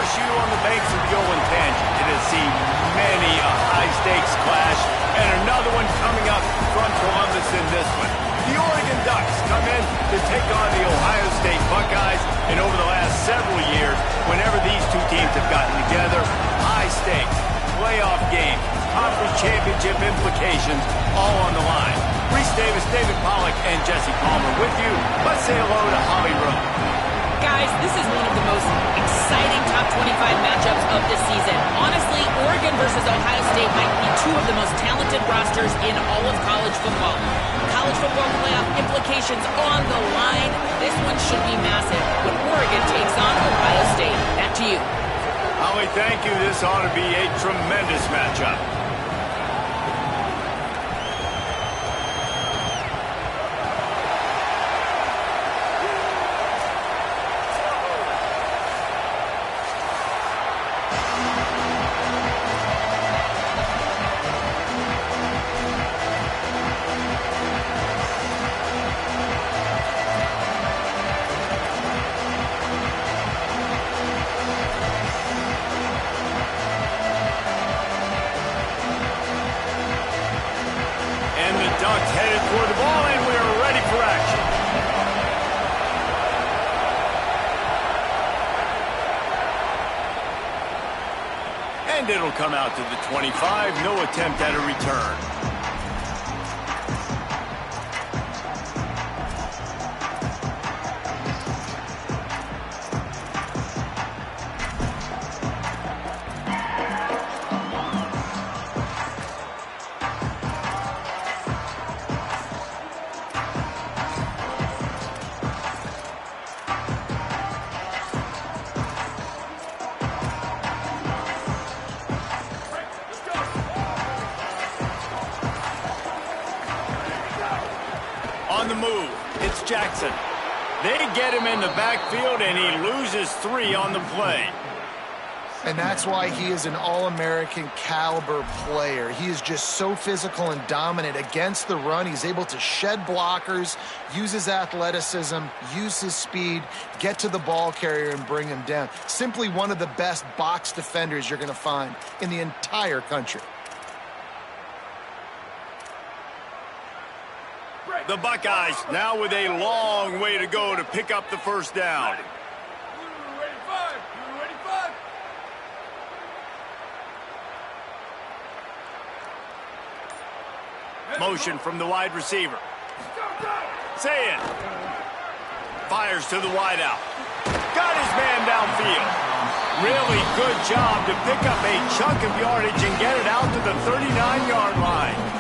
LSU on the banks of the Olin Tangent. It has seen many a high-stakes clash, and another one coming up from Columbus in this one. The Oregon Ducks come in to take on the Ohio State Buckeyes, and over the last several years, whenever these two teams have gotten together, high stakes, playoff games, conference championship implications, all on the line. Reese Davis, David Pollack, and Jesse Palmer with you. Let's say hello to Holly Rowe. Guys, this is one of the most exciting top 25 matchups of the season. Honestly, Oregon versus Ohio State might be two of the most talented rosters in all of college football. College football playoff implications on the line. This one should be massive when Oregon takes on Ohio State. Back to you. Holly, thank you. This ought to be a tremendous matchup. Headed for the ball, and we are ready for action. And it'll come out to the 25. No attempt at a return. On the move, it's Jackson. They get him in the backfield, and he loses 3 on the play. And that's why he is an All-American caliber player. He is just so physical and dominant against the run. He's able to shed blockers, use his athleticism, use his speed, get to the ball carrier and bring him down. Simply one of the best box defenders you're going to find in the entire country. The Buckeyes now with a long way to go to pick up the first down. Motion from the wide receiver. Say it. Fires to the wideout. Got his man downfield. Really good job to pick up a chunk of yardage and get it out to the 39-yard line.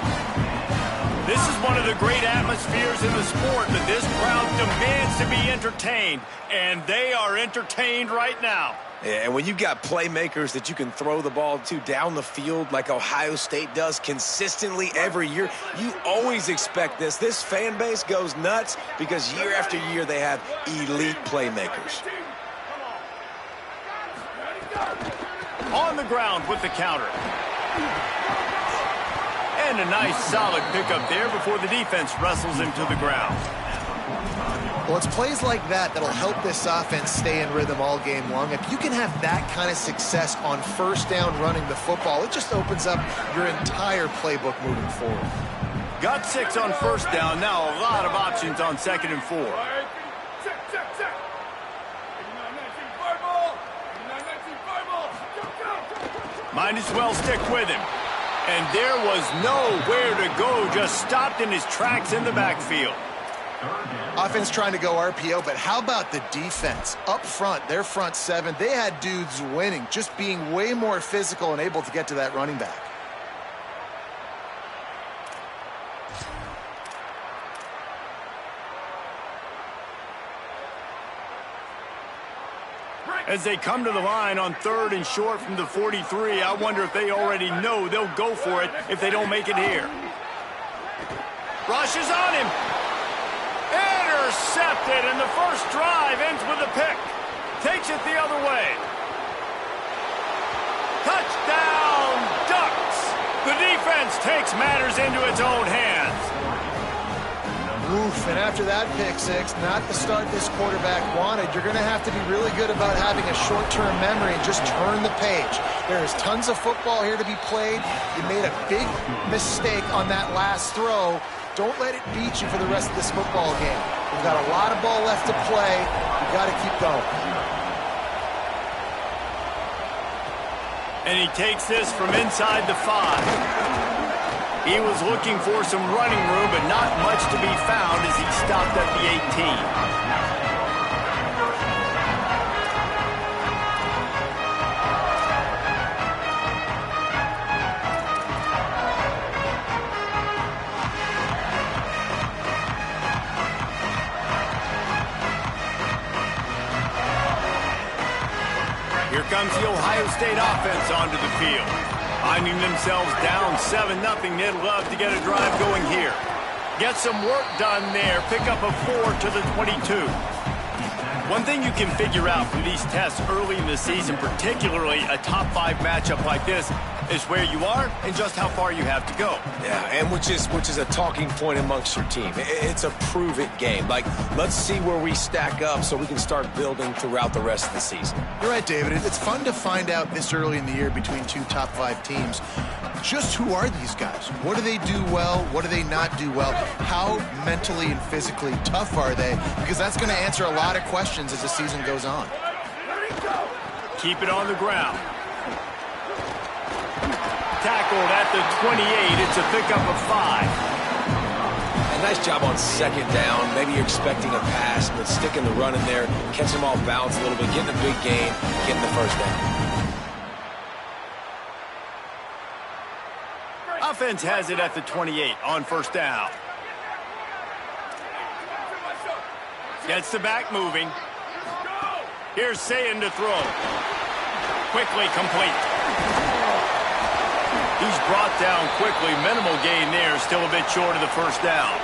This is one of the great atmospheres in the sport that this crowd demands to be entertained, and they are entertained right now. Yeah, and when you've got playmakers that you can throw the ball to down the field like Ohio State does consistently every year, you always expect this. This fan base goes nuts because year after year they have elite playmakers. On the ground with the counter. And a nice solid pickup there before the defense wrestles him to the ground. Well, it's plays like that that'll help this offense stay in rhythm all game long. If you can have that kind of success on first down running the football, it just opens up your entire playbook moving forward. Got 6 on first down. Now a lot of options on 2nd and 4. Might as well stick with him. And there was nowhere to go, just stopped in his tracks in the backfield. Offense trying to go RPO, but how about the defense? Up front, their front 7, they had dudes winning, just being way more physical and able to get to that running back. As they come to the line on 3rd and short from the 43, I wonder if they already know they'll go for it if they don't make it here. Rushes on him. Intercepted, and the first drive ends with a pick. Takes it the other way. Touchdown, Ducks! The defense takes matters into its own hands. Oof, and after that pick six, not the start this quarterback wanted. You're going to have to be really good about having a short-term memory and just turn the page. There is tons of football here to be played. You made a big mistake on that last throw. Don't let it beat you for the rest of this football game. We've got a lot of ball left to play. You've got to keep going. And he takes this from inside the 5. He was looking for some running room, but not much to be found as he stopped at the 18. Here comes the Ohio State offense onto the field. Finding themselves down 7-0, they'd love to get a drive going here. Get some work done there. Pick up a 4 to the 22. One thing you can figure out from these tests early in the season, particularly a top 5 matchup like this, is where you are and just how far you have to go. Yeah, and which is a talking point amongst your team. It's a prove-it game. Like, let's see where we stack up so we can start building throughout the rest of the season. You're right, David. It's fun to find out this early in the year between two top 5 teams. Just who are these guys? What do they do well? What do they not do well? How mentally and physically tough are they? Because that's going to answer a lot of questions as the season goes on. Keep it on the ground. Tackled at the 28. It's a pickup of 5. A nice job on second down. Maybe you're expecting a pass, but sticking the run in there, catch them off balance a little bit, getting a big gain, getting the first down. Offense has it at the 28 on first down. Gets the back moving. Here's Sayin to throw. Quickly complete. He's brought down quickly. Minimal gain there. Still a bit short of the first down.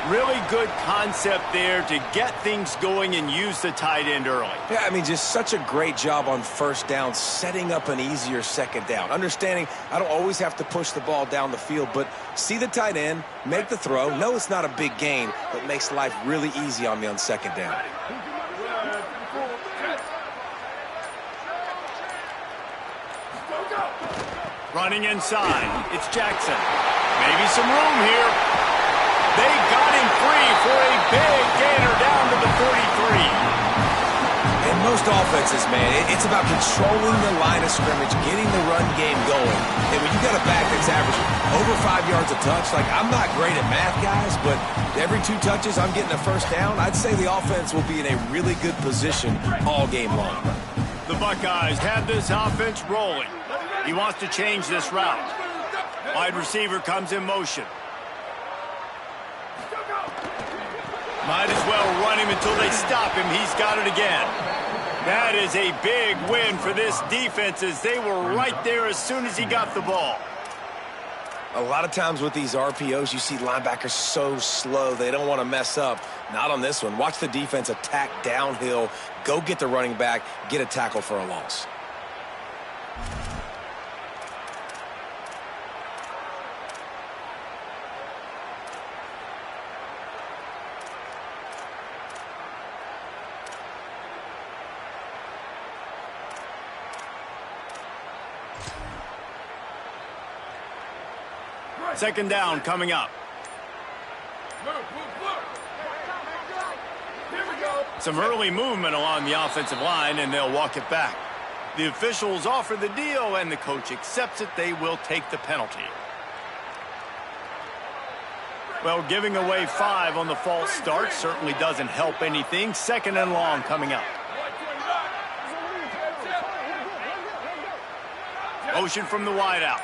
Really good concept there to get things going and use the tight end early. Yeah, I mean, just such a great job on first down, setting up an easier second down. Understanding I don't always have to push the ball down the field, but see the tight end, make the throw. No, it's not a big gain, but makes life really easy on me on second down. Running inside, it's Jackson. Maybe some room here. They got him free for a big gainer down to the 43. In most offenses, man, it's about controlling the line of scrimmage, getting the run game going. And when you got a back that's averaging over 5 yards a touch, like, I'm not great at math, guys, but every 2 touches I'm getting a first down, I'd say the offense will be in a really good position all game long. The Buckeyes have this offense rolling. He wants to change this route. Wide receiver comes in motion. Might as well run him until they stop him. He's got it again. That is a big win for this defense as they were right there as soon as he got the ball. A lot of times with these RPOs, you see linebackers so slow, they don't want to mess up. Not on this one. Watch the defense attack downhill, go get the running back, get a tackle for a loss. Second down coming up. Some early movement along the offensive line, and they'll walk it back. The officials offer the deal, and the coach accepts it. They will take the penalty. Well, giving away 5 on the false start certainly doesn't help anything. Second and long coming up. Motion from the wideout.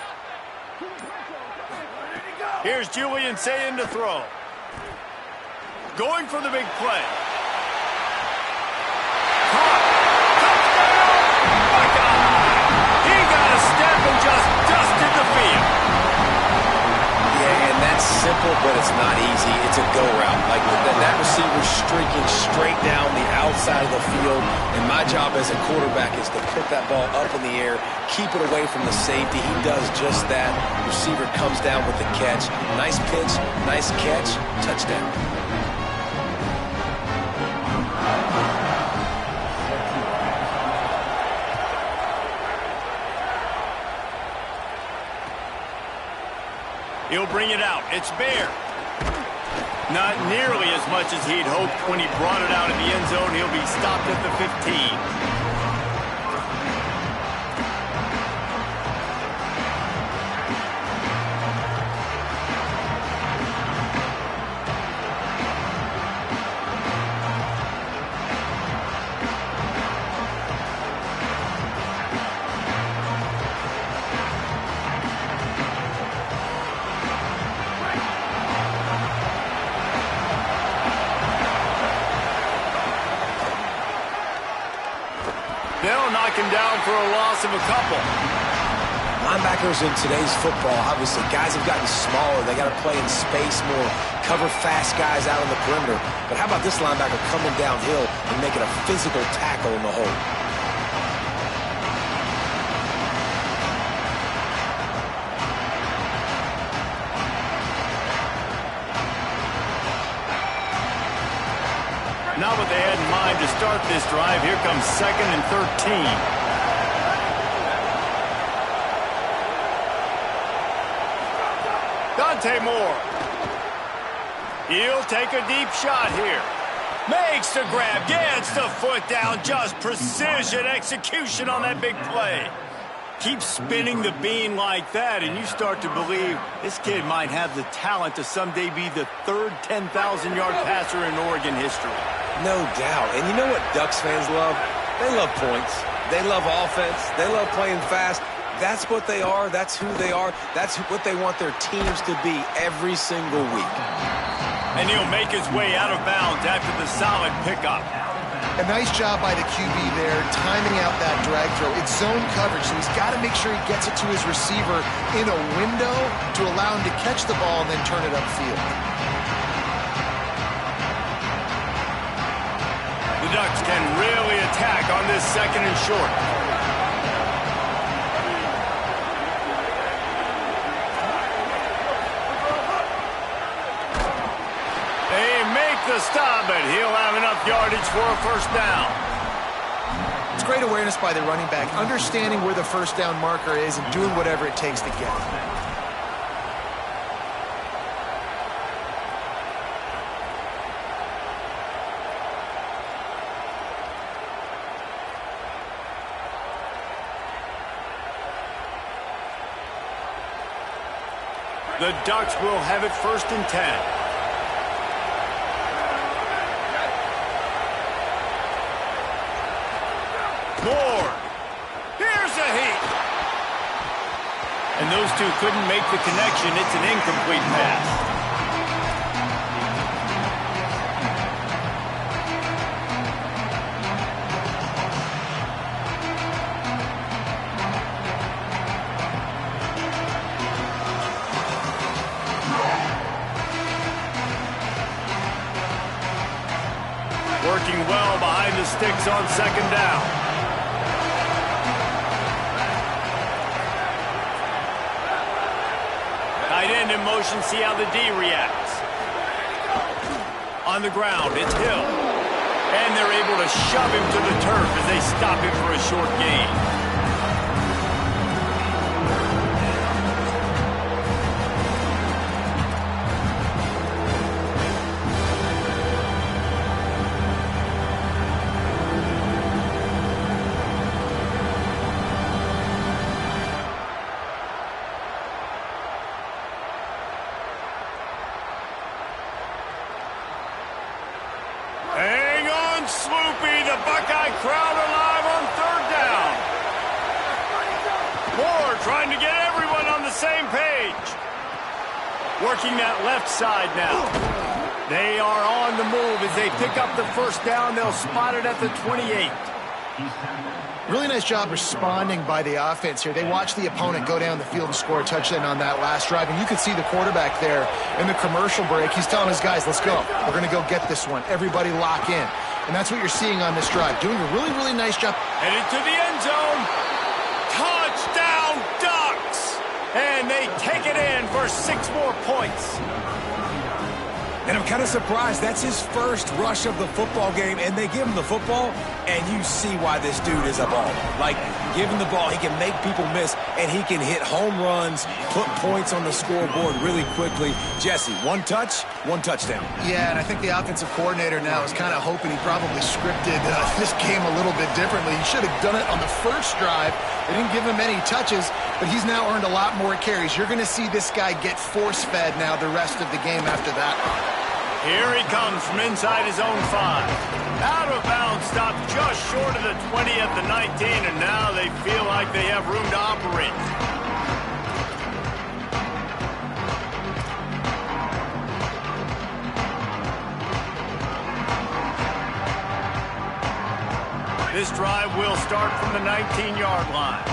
Here's Julian Sayin to throw. Going for the big play. Caught. Touchdown! Buckeye! He got a step and just dusted the field. Yeah, and that simple simple, but it's not easy. It's a go route. Like that receiver streaking straight down the outside of the field, and my job as a quarterback is to put that ball up in the air, keep it away from the safety. He does just that. Receiver comes down with the catch. Nice pitch, nice catch, touchdown. He'll bring it out. It's Bear. Not nearly as much as he'd hoped when he brought it out in the end zone. He'll be stopped at the 15. They'll knock him down for a loss of a couple. Linebackers in today's football, obviously, guys have gotten smaller. They got to play in space more, cover fast guys out on the perimeter. But how about this linebacker coming downhill and making a physical tackle in the hole? Not what they had in mind to start this drive. Here comes 2nd and 13. Dante Moore. He'll take a deep shot here. Makes the grab, gets the foot down. Just precision execution on that big play. Keep spinning the bean like that, and you start to believe this kid might have the talent to someday be the 3rd 10,000-yard passer in Oregon history. No doubt. And you know what Ducks fans love? They love points. They love offense. They love playing fast. That's what they are. That's who they are. That's what they want their teams to be every single week. And he'll make his way out of bounds after the solid pickup. A nice job by the QB there, timing out that drag throw. It's zone coverage, so he's got to make sure he gets it to his receiver in a window to allow him to catch the ball and then turn it upfield. The Ducks can really attack on this 2nd and short. They make the stop, but he'll have enough yardage for a 1st down. It's great awareness by the running back, understanding where the 1st down marker is and doing whatever it takes to get it. The Ducks will have it 1st and 10. Moore. Here's a heat. And those two couldn't make the connection. It's an incomplete pass. Working well behind the sticks on 2nd down. Tight end in motion, see how the D reacts. On the ground, it's Hill. And they're able to shove him to the turf as they stop him for a short gain. Hang on, Sloopy. The Buckeye crowd alive on 3rd down. Moore trying to get everyone on the same page. Working that left side now. They are on the move as they pick up the 1st down. They'll spot it at the 28. Really nice job responding by the offense here. They watched the opponent go down the field and score a touchdown on that last drive. And you could see the quarterback there in the commercial break. He's telling his guys, let's go. We're going to go get this one. Everybody lock in. And that's what you're seeing on this drive. Doing a really, really nice job. Headed to the end zone. Touchdown, Ducks! And they take it in for 6 more points. And I'm kind of surprised. That's his first rush of the football game, and they give him the football, and you see why this dude is a baller. Like, give him the ball, he can make people miss, and he can hit home runs, put points on the scoreboard really quickly. Jesse, 1 touch, 1 touchdown. Yeah, and I think the offensive coordinator now is kind of hoping he probably scripted this game a little bit differently. He should have done it on the first drive. They didn't give him any touches, but he's now earned a lot more carries. You're going to see this guy get force-fed now the rest of the game after that. Here he comes from inside his own 5. Out of bounds, stopped just short of the 20 at the 19, and now they feel like they have room to operate. This drive will start from the 19-yard line.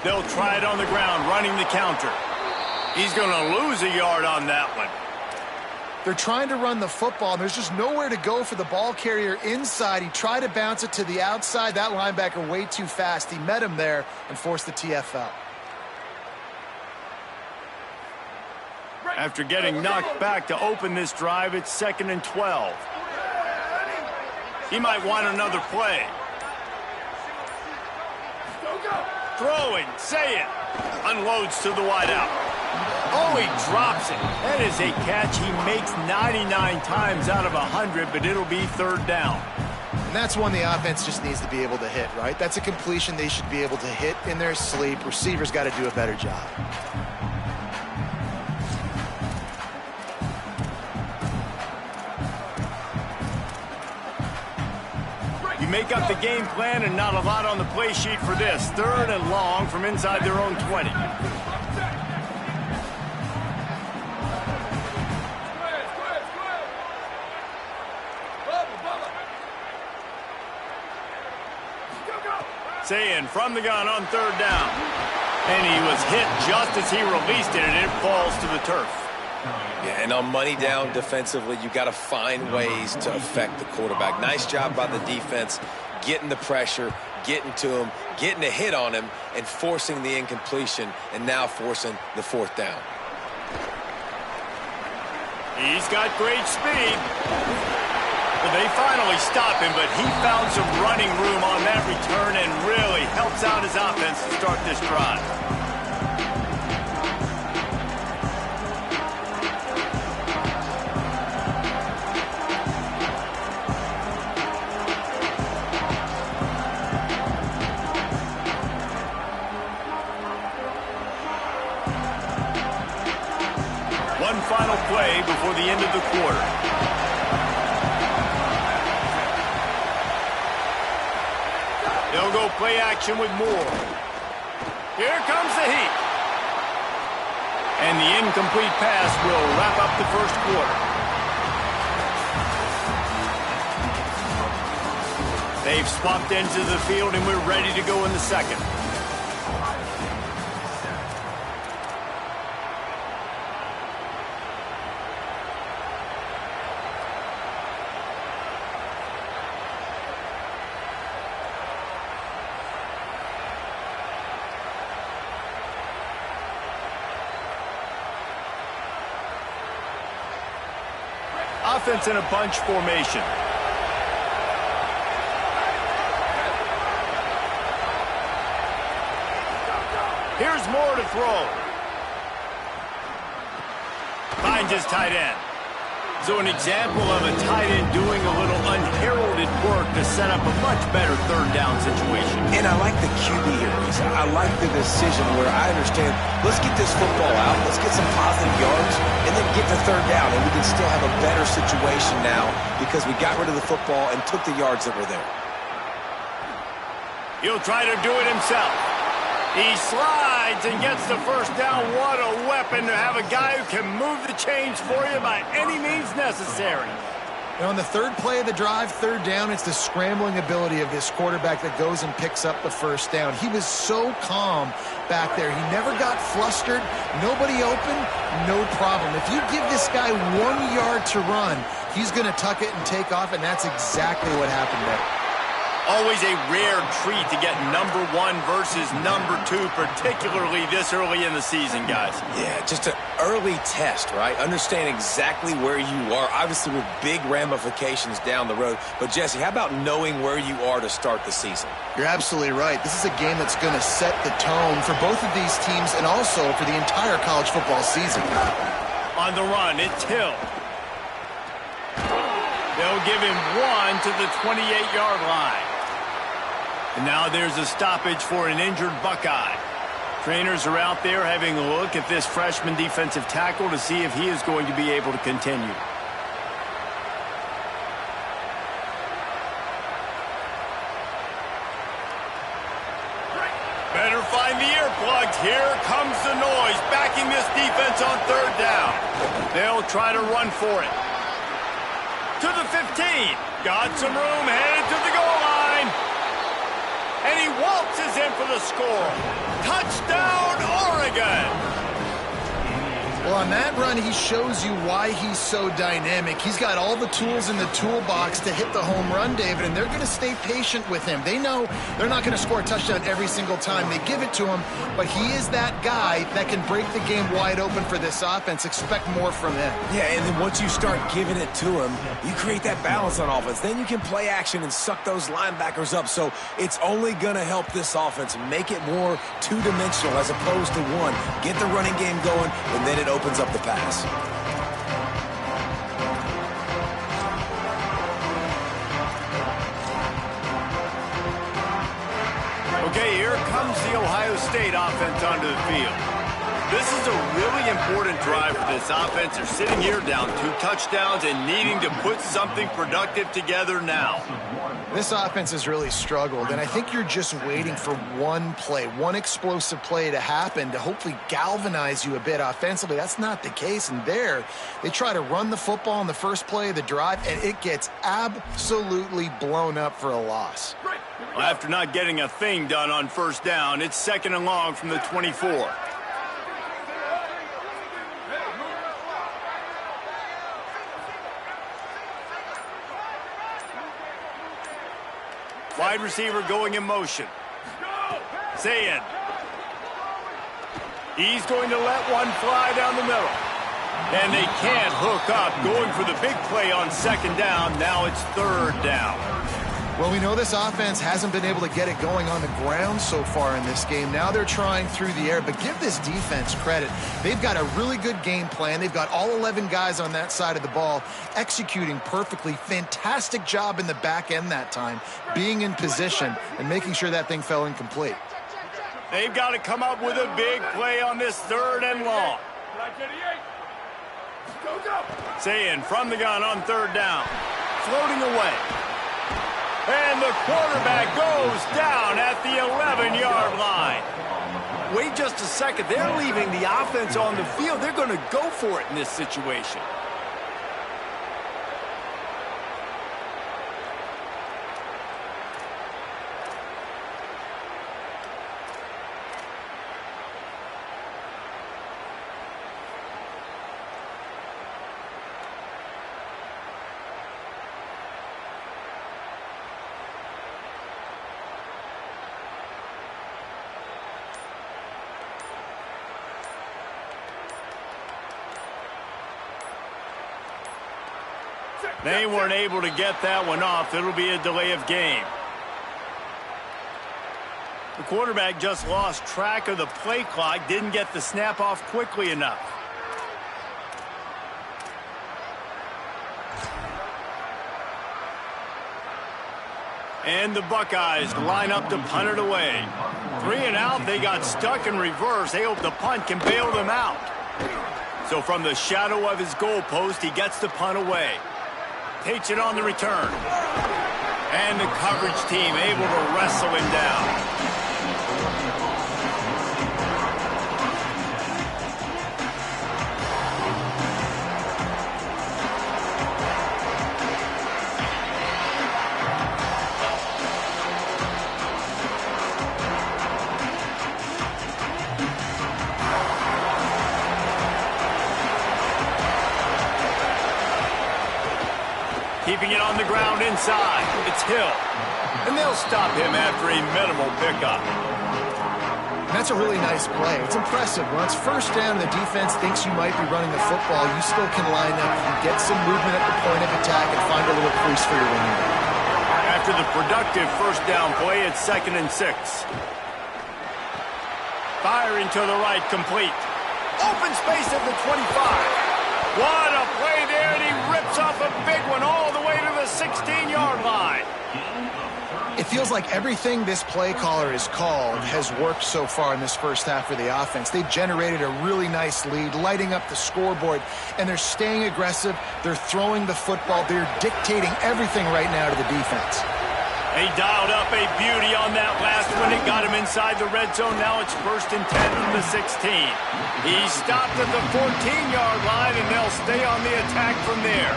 They'll try it on the ground, running the counter. He's going to lose a yard on that one. They're trying to run the football, and there's just nowhere to go for the ball carrier inside. He tried to bounce it to the outside. That linebacker way too fast. He met him there and forced the TFL. After getting knocked back to open this drive, it's 2nd and 12. He might want another play. Throwing, say it. Unloads to the wideout. Oh, he drops it. That is a catch he makes 99 times out of 100, but it'll be 3rd down. And that's one the offense just needs to be able to hit, right? That's a completion they should be able to hit in their sleep. Receivers got to do a better job. You make up the game plan and not a lot on the play sheet for this. 3rd and long from inside their own 20. Saying from the gun on 3rd down. And he was hit just as he released it, and it falls to the turf. Yeah, and on money down defensively, you got to find ways to affect the quarterback. Nice job by the defense, getting the pressure, getting to him, getting a hit on him, and forcing the incompletion, and now forcing the 4th down. He's got great speed. Well, they finally stop him, but he found some running room on that return and really helps out his offense to start this drive. One final play before the end of the quarter. They'll go play action with Moore. Here comes the heat. And the incomplete pass will wrap up the 1st quarter. They've swapped ends of the field, and we're ready to go in the 2nd. Offense in a bunch formation. Here's Moore to throw. Finds his tight end. So an example of a tight end doing a little unheralded work to set up a much better 3rd down situation. And I like the QB here. I like the decision where I understand, let's get this football out, let's get some positive yards, and then get to 3rd down, and we can still have a better situation now because we got rid of the football and took the yards that were there. He'll try to do it himself. He slides and gets the 1st down. What a weapon to have a guy who can move the chains for you by any means necessary. And on the third play of the drive, third down, it's the scrambling ability of this quarterback that goes and picks up the first down. He was so calm back there. He never got flustered. Nobody open, no problem. If you give this guy 1 yard to run, he's going to tuck it and take off, and that's exactly what happened there. Always a rare treat to get number 1 versus number 2, particularly this early in the season, guys. Yeah, just an early test, right? Understand exactly where you are, obviously with big ramifications down the road. But, Jesse, how about knowing where you are to start the season? You're absolutely right. This is a game that's going to set the tone for both of these teams and also for the entire college football season. On the run, it's Hill. They'll give him 1 to the 28-yard line. And now there's a stoppage for an injured Buckeye. Trainers are out there having a look at this freshman defensive tackle to see if he is going to be able to continue. Better find the earplugs. Here comes the noise, backing this defense on third down. They'll try to run for it. To the 15. Got some room, headed to the goal line. And he waltzes in for the score. Touchdown, Oregon! Well, on that run, he shows you why he's so dynamic. He's got all the tools in the toolbox to hit the home run, David, and they're going to stay patient with him. They know they're not going to score a touchdown every single time they give it to him, but he is that guy that can break the game wide open for this offense. Expect more from him. Yeah, and then once you start giving it to him, you create that balance on offense. Then you can play action and suck those linebackers up. So it's only going to help this offense make it more two-dimensional as opposed to one. Get the running game going, and then it opens up the pass. Okay, here comes the Ohio State offense onto the field. This is a really important drive for this offense. They're sitting here down 2 touchdowns and needing to put something productive together now. This offense has really struggled, and I think you're just waiting for one play, one explosive play to happen to hopefully galvanize you a bit offensively. That's not the case, and there they try to run the football in the first play of the drive, and it gets absolutely blown up for a loss. Well, after not getting a thing done on first down, it's 2nd and long from the 24. Wide receiver going in motion. Zayn. He's going to let one fly down the middle. And they can't hook up, going for the big play on 2nd down. Now it's 3rd down. Well, we know this offense hasn't been able to get it going on the ground so far in this game. Now they're trying through the air, but give this defense credit. They've got a really good game plan. They've got all 11 guys on that side of the ball executing perfectly. Fantastic job in the back end that time, being in position and making sure that thing fell incomplete. They've got to come up with a big play on this 3rd and long. Zayn from the gun on 3rd down. Floating away. And the quarterback goes down at the 11-yard line. Wait just a second. They're leaving the offense on the field. They're going to go for it in this situation. They weren't able to get that one off. It'll be a delay of game. The quarterback just lost track of the play clock, didn't get the snap off quickly enough. And the Buckeyes line up to punt it away. 3 and out, they got stuck in reverse. They hope the punt can bail them out. So from the shadow of his goalpost, he gets the punt away. Takes it on the return. And the coverage team able to wrestle him down. keeping it on the ground inside. It's Hill. And they'll stop him after a minimal pickup. That's a really nice play. It's impressive. When it's first down and the defense thinks you might be running the football, you still can line up. You can get some movement at the point of attack and find a little crease for your running back. After the productive first down play, it's 2nd and 6. Firing to the right, complete. Open space at the 25. What a play there, and he rips off a big one all the way to the 16-yard line. It feels like everything this play caller has called has worked so far in this first half for the offense. They've generated a really nice lead, lighting up the scoreboard, and they're staying aggressive. They're throwing the football. They're dictating everything right now to the defense. He dialed up a beauty on that last one. It got him inside the red zone. Now it's 1st and 10 from the 16. He stopped at the 14-yard line, and they'll stay on the attack from there.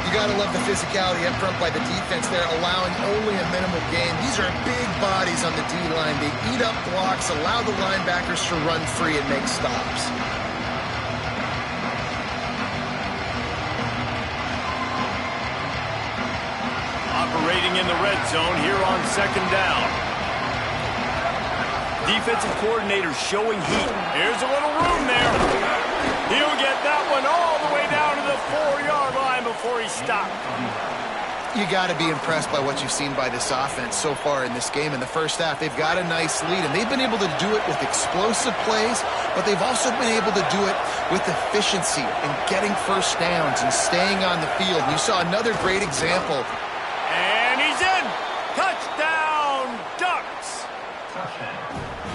You got to love the physicality up front by the defense there, allowing only a minimal gain. These are big bodies on the D-line. They eat up blocks, allow the linebackers to run free and make stops. Operating in the red zone here on 2nd down. Defensive coordinator showing heat. Here's a little room there. He'll get that one all the way down to the 4-yard line before he stopped. You got to be impressed by what you've seen by this offense so far in this game. In the first half, they've got a nice lead, and they've been able to do it with explosive plays, but they've also been able to do it with efficiency and getting first downs and staying on the field. You saw another great example. And he's in. Touchdown, Ducks.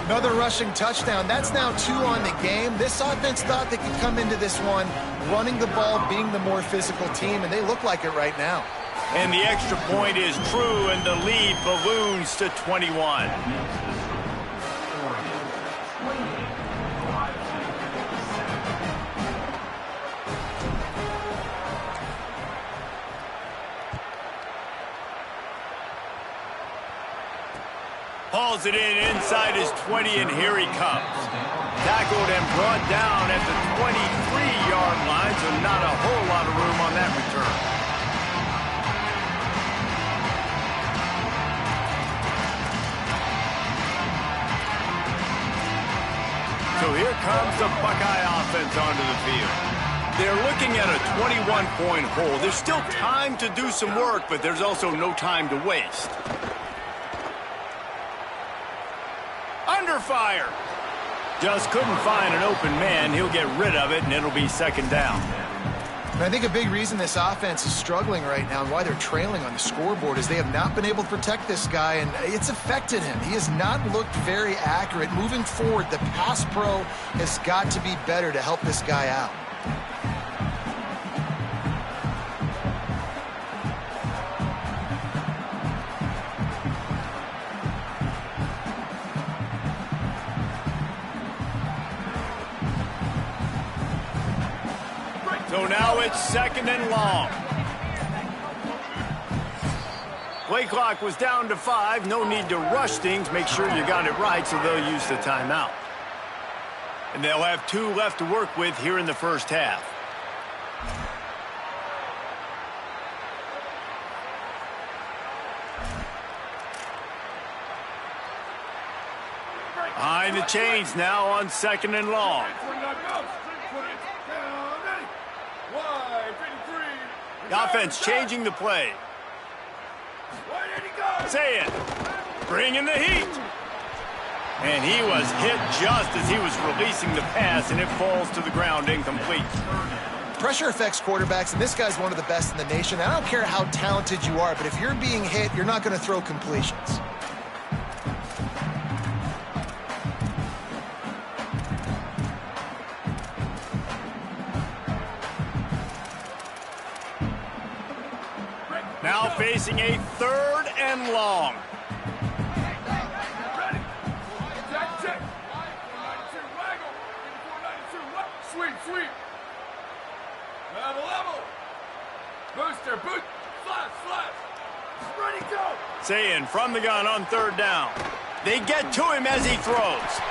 Another rushing touchdown. That's now 2 on the game. This offense thought they could come into this one running the ball, being the more physical team, and they look like it right now. And the extra point is true, and the lead balloons to 21. Hauls it in inside his 20, and here he comes. Tackled and brought down at the 23-yard line, so not a whole lot of room on that return. So here comes the Buckeye offense onto the field. They're looking at a 21-point hole. There's still time to do some work, but there's also no time to waste. Under fire. Just couldn't find an open man. He'll get rid of it, and it'll be 2nd down. And I think a big reason this offense is struggling right now and why they're trailing on the scoreboard is they have not been able to protect this guy, and it's affected him. He has not looked very accurate. Moving forward, the pass pro has got to be better to help this guy out. So now it's 2nd and long. Play clock was down to 5. No need to rush things. Make sure you got it right, so they'll use the timeout. And they'll have 2 left to work with here in the first half. Behind the chains now on 2nd and long. The offense changing the play. Say it. Bringing the heat. And he was hit just as he was releasing the pass, and it falls to the ground incomplete. Pressure affects quarterbacks, and this guy's one of the best in the nation. I don't care how talented you are, but if you're being hit, you're not going to throw completions. Now facing a 3rd and long. Sweep. Level. Booster, boot. Flash. Ready, go. Saying from the gun on 3rd down. They get to him as he throws.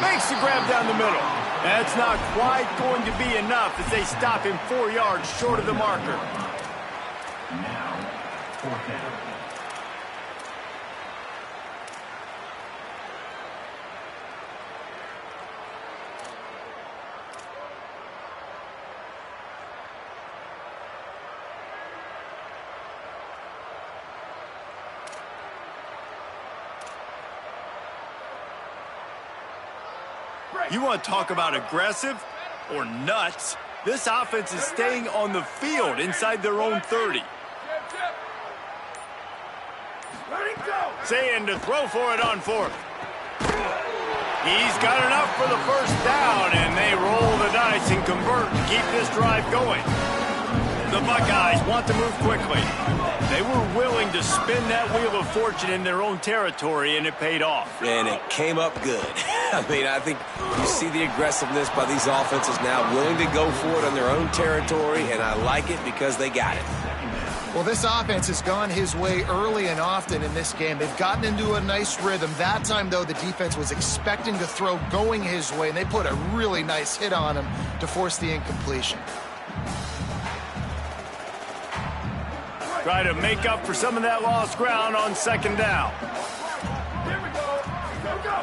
Makes the grab down the middle. That's not quite going to be enough as they stop him 4 yards short of the marker. You want to talk about aggressive or nuts? This offense is staying on the field inside their own 30. Saying to throw for it on fourth. He's got enough for the first down, and they roll the dice and convert to keep this drive going. The Buckeyes want to move quickly. They were willing to spin that wheel of fortune in their own territory, and it paid off. And it came up good. I mean, I think you see the aggressiveness by these offenses now, willing to go for it on their own territory, and I like it because they got it. Well, this offense has gone his way early and often in this game. They've gotten into a nice rhythm. That time, though, the defense was expecting to throw going his way, and they put a really nice hit on him to force the incompletion. Try to make up for some of that lost ground on second down. Here we go. Go, go.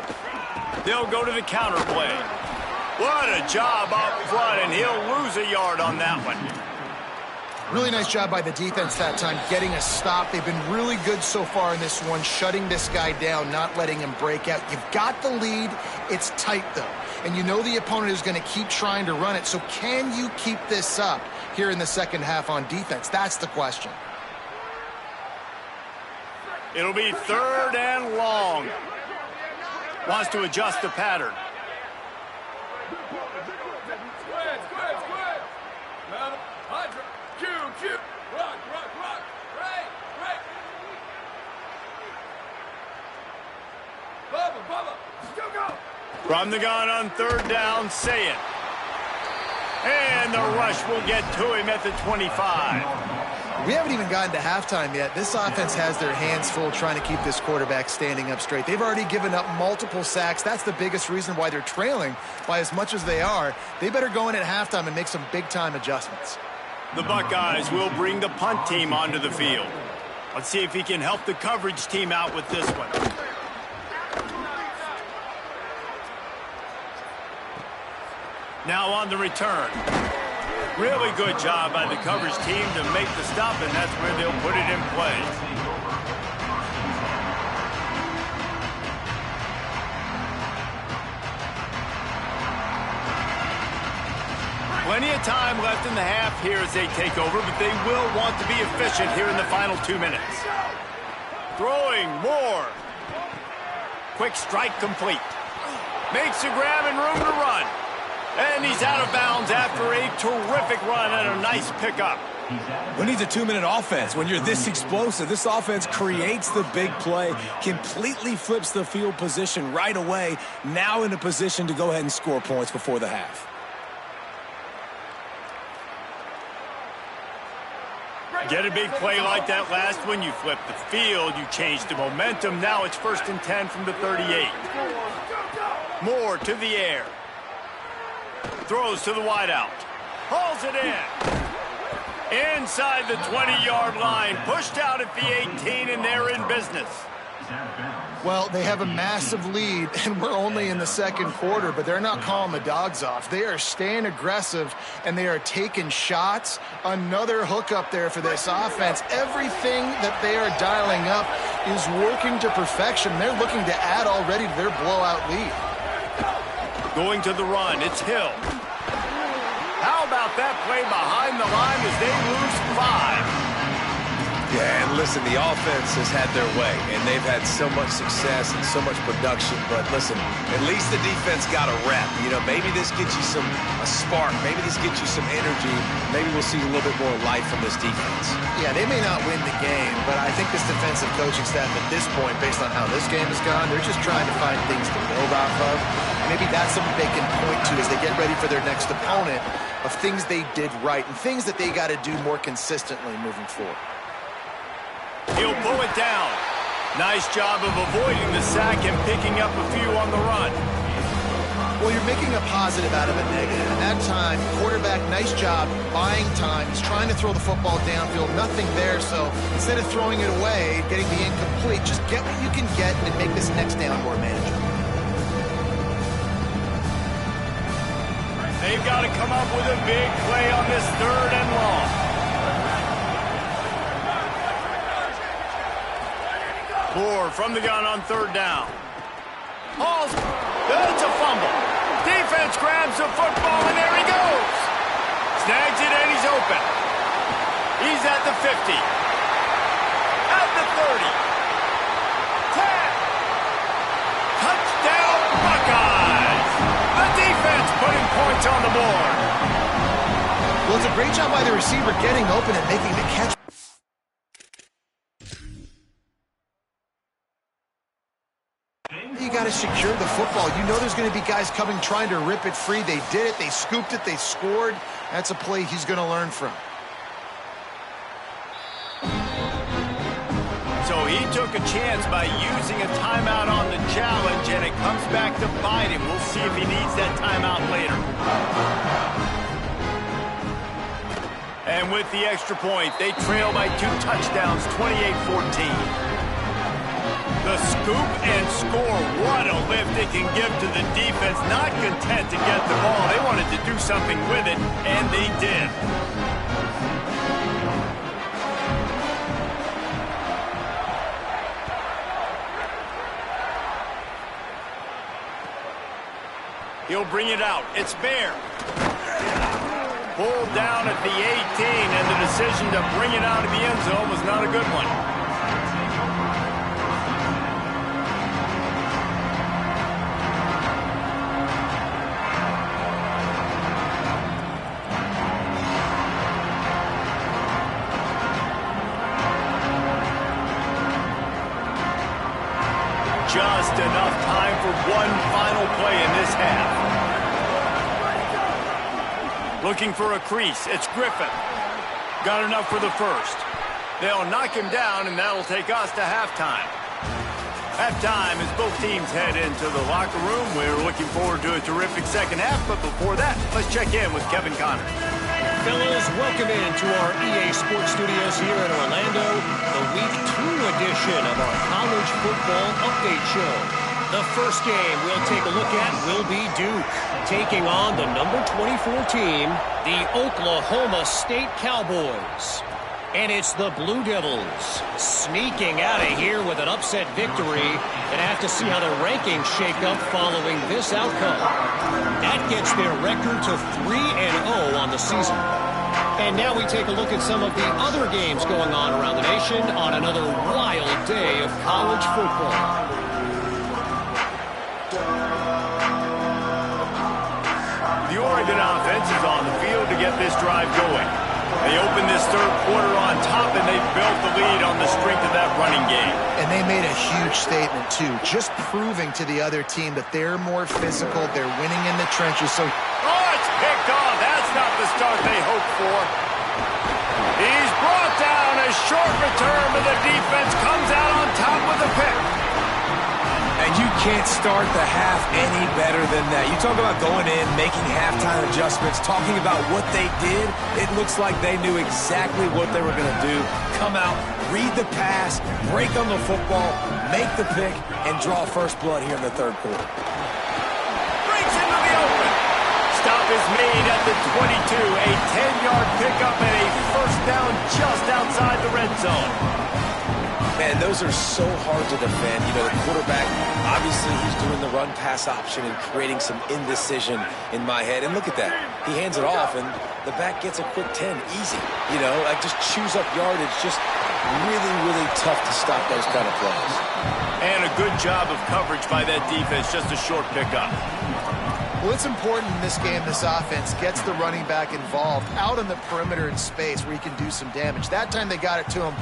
They'll go to the counter play. What a job up front, and he'll lose a yard on that one. Really nice job by the defense that time, getting a stop. They've been really good so far in this one, shutting this guy down, not letting him break out. You've got the lead. It's tight, though. And you know the opponent is going to keep trying to run it. So can you keep this up here in the second half on defense? That's the question. It'll be third and long. Wants to adjust the pattern. Squid, squid, squid. Now, Hydra. Q, Q. Rock, rock, rock. Break, break. Bubba, Bubba. Go, go. From the gun on third down, say it. And the rush will get to him at the 25. We haven't even gotten to halftime yet. This offense has their hands full trying to keep this quarterback standing up straight. They've already given up multiple sacks. That's the biggest reason why they're trailing by as much as they are. They better go in at halftime and make some big-time adjustments. The Buckeyes will bring the punt team onto the field. Let's see if he can help the coverage team out with this one. Now on the return. Really good job by the coverage team to make the stop, and that's where they'll put it in play. Plenty of time left in the half here as they take over, but they will want to be efficient here in the final 2 minutes. Throwing more. Quick strike complete. Makes the grab and room to run. And he's out of bounds after a terrific run and a nice pickup. Who needs a 2-minute offense when you're this explosive? This offense creates the big play, completely flips the field position right away, now in a position to go ahead and score points before the half. Get a big play like that last one, you flip the field, you change the momentum. Now it's 1st and 10 from the 38. Moore to the air. Throws to the wideout. Hauls it in. Inside the 20-yard line. Pushed out at the 18, and they're in business. Well, they have a massive lead, and we're only in the second quarter, but they're not calling the dogs off. They are staying aggressive, and they are taking shots. Another hook up there for this offense. Everything that they are dialing up is working to perfection. They're looking to add already to their blowout lead. Going to the run, it's Hill. How about that play behind the line as they lose 5? Yeah, and listen, the offense has had their way, and they've had so much success and so much production. But listen, at least the defense got a rep. You know, maybe this gets you a spark. Maybe this gets you some energy. Maybe we'll see a little bit more life from this defense. Yeah, they may not win the game, but I think this defensive coaching staff at this point, based on how this game has gone, they're just trying to find things to build off of. Maybe that's something they can point to as they get ready for their next opponent, of things they did right and things that they got to do more consistently moving forward. He'll pull it down. Nice job of avoiding the sack and picking up a few on the run. Well, you're making a positive out of a negative. And that time, quarterback, nice job buying time. He's trying to throw the football downfield, nothing there. So instead of throwing it away, getting the incomplete, just get what you can get and make this next down more manageable. They've got to come up with a big play on this 3rd and long. Moore from the gun on 3rd down. Hall's, it's a fumble. Defense grabs the football, and there he goes. Snags it, and he's open. He's at the 50. At the 30. 10. Touchdown, Buckeyes. The defense putting points on the board. Well, it's a great job by the receiver getting open and making the catch. You got to secure the football. You know there's going to be guys coming trying to rip it free. They did it. They scooped it. They scored. That's a play he's going to learn from. So he took a chance by using a timeout on the challenge, and it comes back to bite him. We'll see if he needs that timeout later. And with the extra point, they trail by 2 touchdowns, 28-14. The scoop and score, what a lift it can give to the defense. Not content to get the ball. They wanted to do something with it, and they did. He'll bring it out. It's Bear. Pulled down at the 18, and the decision to bring it out of the end zone was not a good one. Just enough time for one final play in this half. Looking for a crease. It's Griffin. Got enough for the first. They'll knock him down, and that'll take us to halftime. Halftime as both teams head into the locker room. We're looking forward to a terrific second half, but before that, let's check in with Kevin Connors. Fellas, welcome into our EA Sports Studios here in Orlando, the Week 2 edition of our College Football Update Show. The first game we'll take a look at will be Duke, taking on the number 24 team, the Oklahoma State Cowboys. And it's the Blue Devils sneaking out of here with an upset victory, and have to see how the rankings shake up following this outcome. That gets their record to 3-0 on the season. And now we take a look at some of the other games going on around the nation on another wild day of college football. The Oregon offense is on the field to get this drive going. They opened this third quarter on top, and they built the lead on the strength of that running game. And they made a huge statement, too, just proving to the other team that they're more physical, they're winning in the trenches. So, it's picked off. That's not the start they hoped for. He's brought down. A short return, but the defense comes out on top with a pick. And you can't start the half any better than that. You talk about going in, making halftime adjustments, talking about what they did. It looks like they knew exactly what they were going to do. Come out, read the pass, break on the football, make the pick, and draw first blood here in the third quarter. Breaks into the open. Stop is made at the 22. A 10-yard pickup and a first down just outside the red zone. Man, those are so hard to defend. You know, the quarterback, obviously he's doing the run-pass option and creating some indecision in my head. And look at that. He hands it off, and the back gets a quick 10. Easy. You know, like just chews up yardage. Just really, really tough to stop those kind of plays. And a good job of coverage by that defense. Just a short pickup. well, it's important in this game, this offense gets the running back involved out on the perimeter in space where he can do some damage. That time they got it to him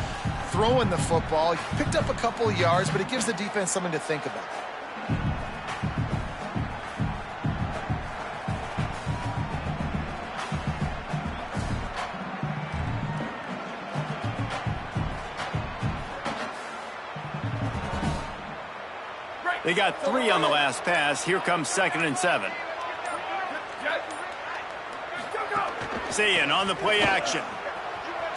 throwing the football. He picked up a couple of yards, but it gives the defense something to think about. They got 3 on the last pass. Here comes 2nd and 7. Saying on the play action.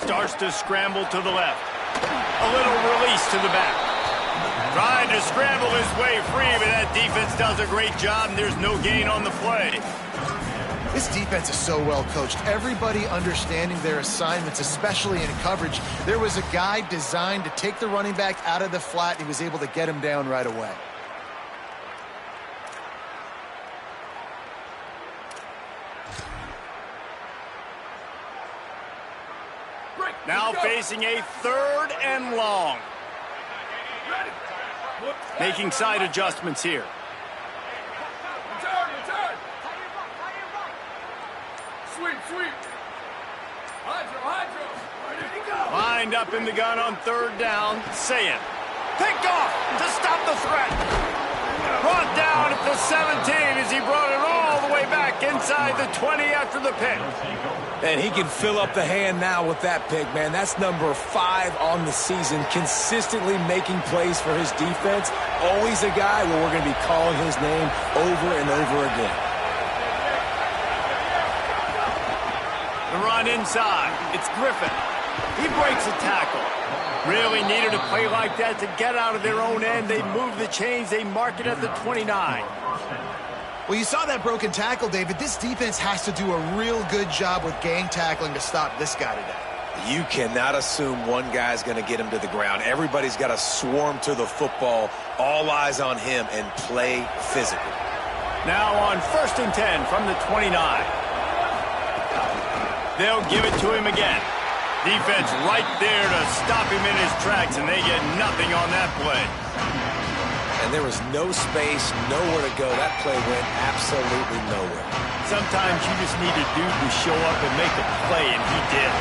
Starts to scramble to the left. A little release to the back. Trying to scramble his way free, but that defense does a great job, and there's no gain on the play. This defense is so well coached. Everybody understanding their assignments, especially in coverage. There was a guy designed to take the running back out of the flat, and he was able to get him down right away. Now facing a 3rd and long. Making side adjustments here. Return. Sweep. Hydro. Ready to go. Lined up in the gun on 3rd down. Saying. Picked off to stop the threat. Brought down at the 17 as he brought it all the way back inside the 20 after the pick. And he can fill up the hand now with that pick, man. That's number 5 on the season, consistently making plays for his defense. Always a guy where we're going to be calling his name over and over again. The run inside. It's Griffin. He breaks a tackle. Really needed a play like that to get out of their own end. They move the chains. They mark it at the 29. Well, you saw that broken tackle, David. This defense has to do a real good job with gang tackling to stop this guy today. You cannot assume one guy's going to get him to the ground. Everybody's got to swarm to the football, all eyes on him, and play physical. Now on 1st and 10 from the 29. They'll give it to him again. Defense right there to stop him in his tracks, and they get nothing on that play. And there was no space, nowhere to go. That play went absolutely nowhere. Sometimes you just need a dude to show up and make a play, and he did.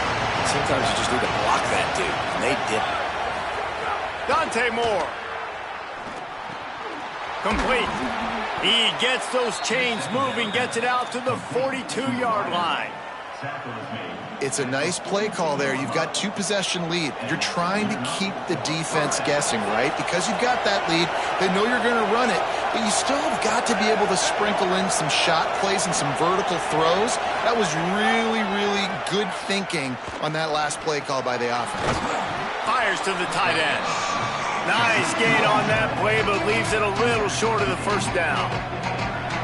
Sometimes you just need to block that dude, and they didn't. Dante Moore. Complete. He gets those chains moving, gets it out to the 42-yard line. It's a nice play call there. You've got 2-possession lead. You're trying to keep the defense guessing, right? Because you've got that lead, they know you're going to run it, but you still have got to be able to sprinkle in some shot plays and some vertical throws. That was really, really good thinking on that last play call by the offense. Fires to the tight end. Nice gain on that play, but leaves it a little short of the 1st down.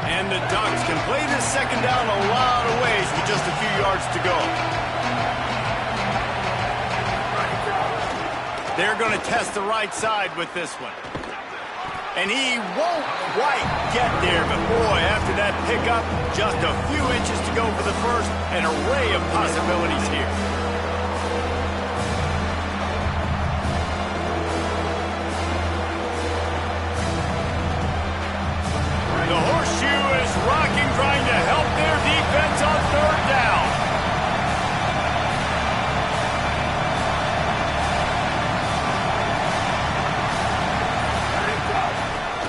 And the Ducks can play this 2nd down a lot of ways with just a few yards to go. They're going to test the right side with this one. And he won't quite get there, but boy, after that pickup, just a few inches to go for the 1st, an array of possibilities here. The horseshoe is rocking, trying to help their defense on 3rd down.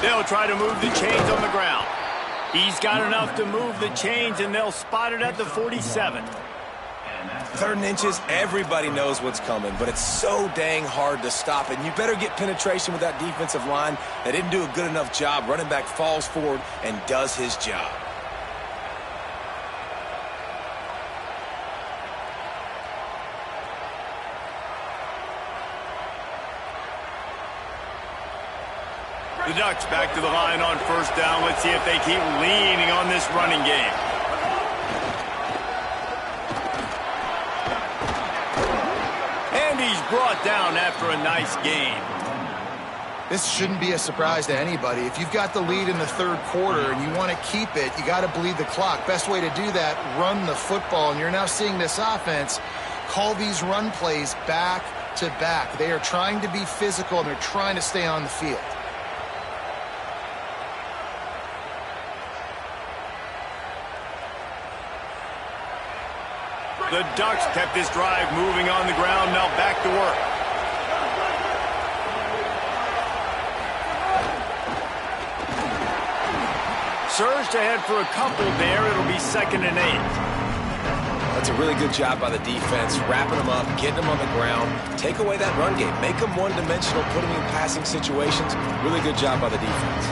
They'll try to move the chains on the ground. He's got enough to move the chains, and they'll spot it at the 47. 3rd and inches, everybody knows what's coming, but it's so dang hard to stop it. And you better get penetration with that defensive line. They didn't do a good enough job. Running back falls forward and does his job. The Ducks back to the line on 1st down. Let's see if they keep leaning on this running game. And he's brought down after a nice gain. This shouldn't be a surprise to anybody. If you've got the lead in the 3rd quarter and you want to keep it, you got to bleed the clock. Best way to do that, run the football. And you're now seeing this offense call these run plays back to back. They are trying to be physical, and they're trying to stay on the field. The Ducks kept this drive moving on the ground. Now back to work. Surged ahead for a couple there. It'll be 2nd and 8. That's a really good job by the defense, wrapping them up, getting them on the ground. Take away that run game. Make them one-dimensional, put them in passing situations. Really good job by the defense.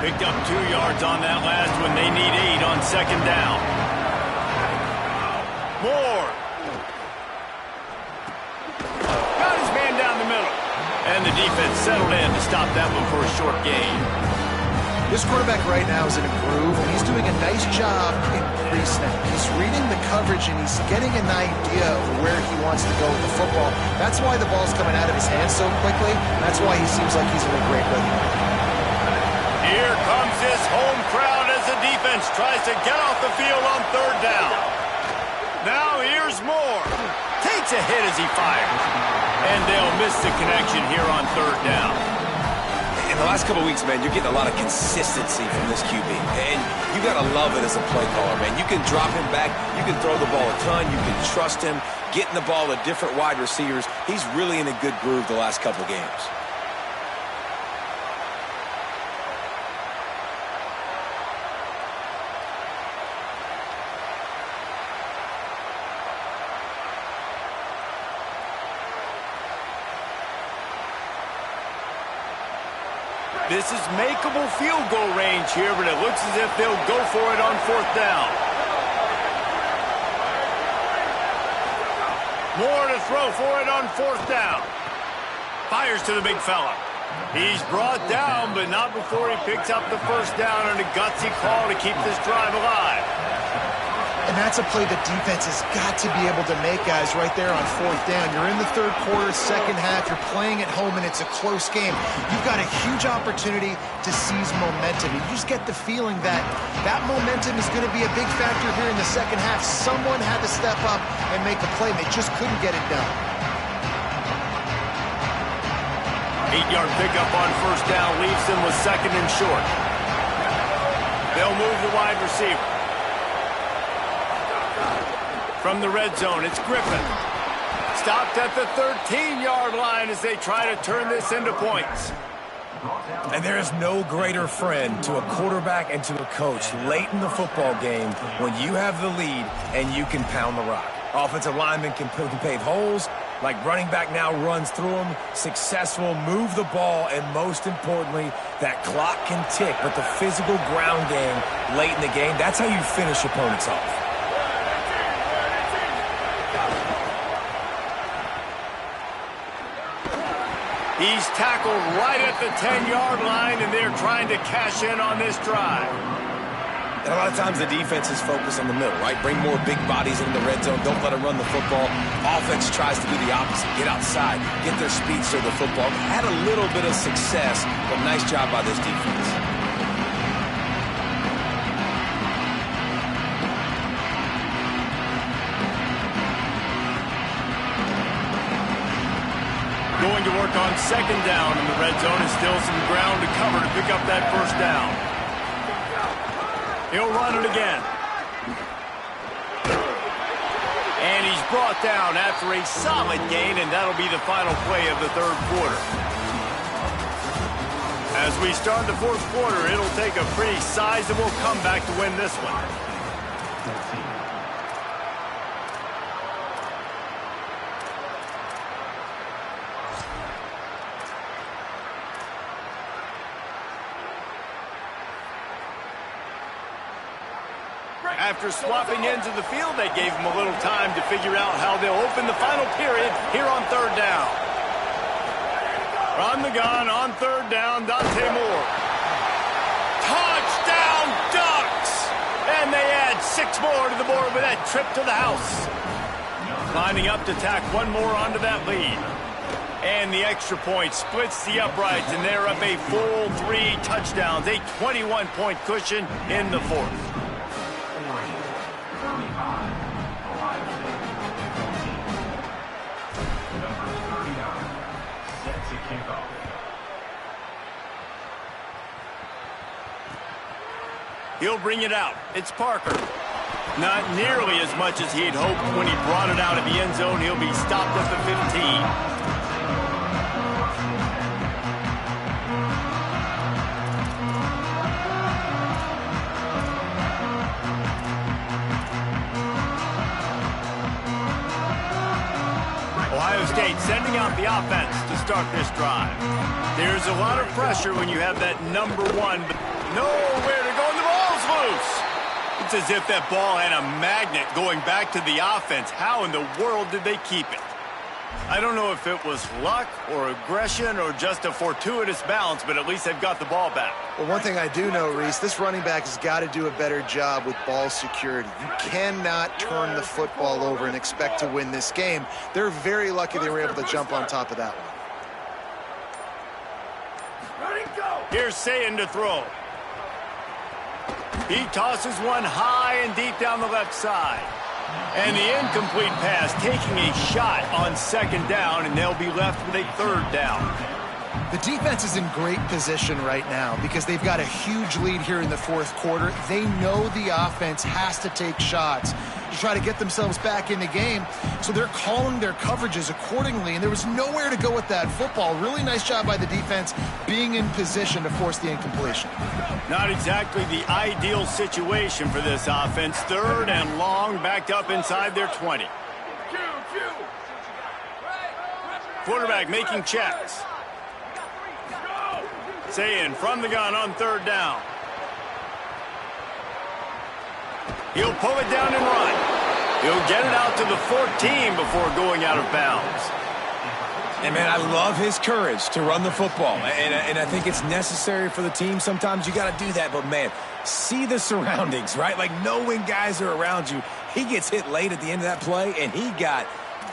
Picked up 2 yards on that last one. They need 8 on second down. Moore. Got his man down the middle. And the defense settled in to stop that one for a short gain. This quarterback right now is in a groove, and he's doing a nice job in pre-snap. He's reading the coverage, and he's getting an idea of where he wants to go with the football. That's why the ball's coming out of his hands so quickly. That's why he seems like he's in a great rhythm. Here comes this home crowd as the defense tries to get off the field on third down. Now here's Moore. Takes a hit as he fires. And they'll miss the connection here on third down. In the last couple of weeks, man, you're getting a lot of consistency from this QB. And you got to love it as a play caller, man. You can drop him back. You can throw the ball a ton. You can trust him. Getting the ball to different wide receivers. He's really in a good groove the last couple games. This is makeable field goal range here, but it looks as if they'll go for it on fourth down. Moore to throw for it on fourth down. Fires to the big fella. He's brought down, but not before he picks up the first down on a gutsy call to keep this drive alive. And that's a play the defense has got to be able to make, guys, right there on fourth down. You're in the third quarter, second half. You're playing at home, and it's a close game. You've got a huge opportunity to seize momentum. You just get the feeling that that momentum is going to be a big factor here in the second half. Someone had to step up and make a play. They just couldn't get it done. 8-yard pickup on first down leaves them with second and short. They'll move the wide receiver. From the red zone, it's Griffin. Stopped at the 13-yard line as they try to turn this into points. And there is no greater friend to a quarterback and to a coach late in the football game when you have the lead and you can pound the rock. Offensive linemen can pave holes, like running back now runs through them, successful, move the ball, and most importantly, that clock can tick. But the physical ground game late in the game, that's how you finish opponents off. He's tackled right at the 10-yard line, and they're trying to cash in on this drive. And a lot of times the defense is focused on the middle, right? Bring more big bodies into the red zone. Don't let them run the football. Offense tries to do the opposite. Get outside. Get their speedster the football. Had a little bit of success, but nice job by this defense. Going to work on second down in the red zone, and still some ground to cover to pick up that first down. He'll run it again. And he's brought down after a solid gain, and that'll be the final play of the third quarter. As we start the fourth quarter, it'll take a pretty sizable comeback to win this one. After swapping ends of the field, they gave him a little time to figure out how they'll open the final period here on third down. From the gun on third down, Dante Moore. Touchdown Ducks! And they add 6 more to the board with that trip to the house. Lining up to tack one more onto that lead. And the extra point splits the uprights, and they're up a full 3 touchdowns, a 21-point cushion in the fourth. He'll bring it out. It's Parker. Not nearly as much as he had hoped when he brought it out of the end zone. He'll be stopped at the 15. Ohio State sending out the offense to start this drive. There's a lot of pressure when you have that number 1. Nowhere to go, and the ball's loose. It's as if that ball had a magnet going back to the offense. How in the world did they keep it? I don't know if it was luck or aggression or just a fortuitous bounce, but at least they've got the ball back. Well, one thing I do know, Reese, this running back has got to do a better job with ball security. You cannot turn the football over and expect to win this game. They're very lucky they were able to jump on top of that one. Here's Sayin to throw. He tosses one high and deep down the left side. And the incomplete pass, taking a shot on second down, and they'll be left with a third down. The defense is in great position right now because they've got a huge lead here in the fourth quarter. They know the offense has to take shots to try to get themselves back in the game, so they're calling their coverages accordingly, and there was nowhere to go with that football. Really nice job by the defense being in position to force the incompletion. Not exactly the ideal situation for this offense. Third and long, backed up inside their 20. Quarterback making checks. Sayin from the gun on third down. He'll pull it down and run. He'll get it out to the 14 before going out of bounds. And, man, I love his courage to run the football. And I think it's necessary for the team. Sometimes you got to do that. But, man, see the surroundings, right? Like knowing guys are around you. He gets hit late at the end of that play, and he got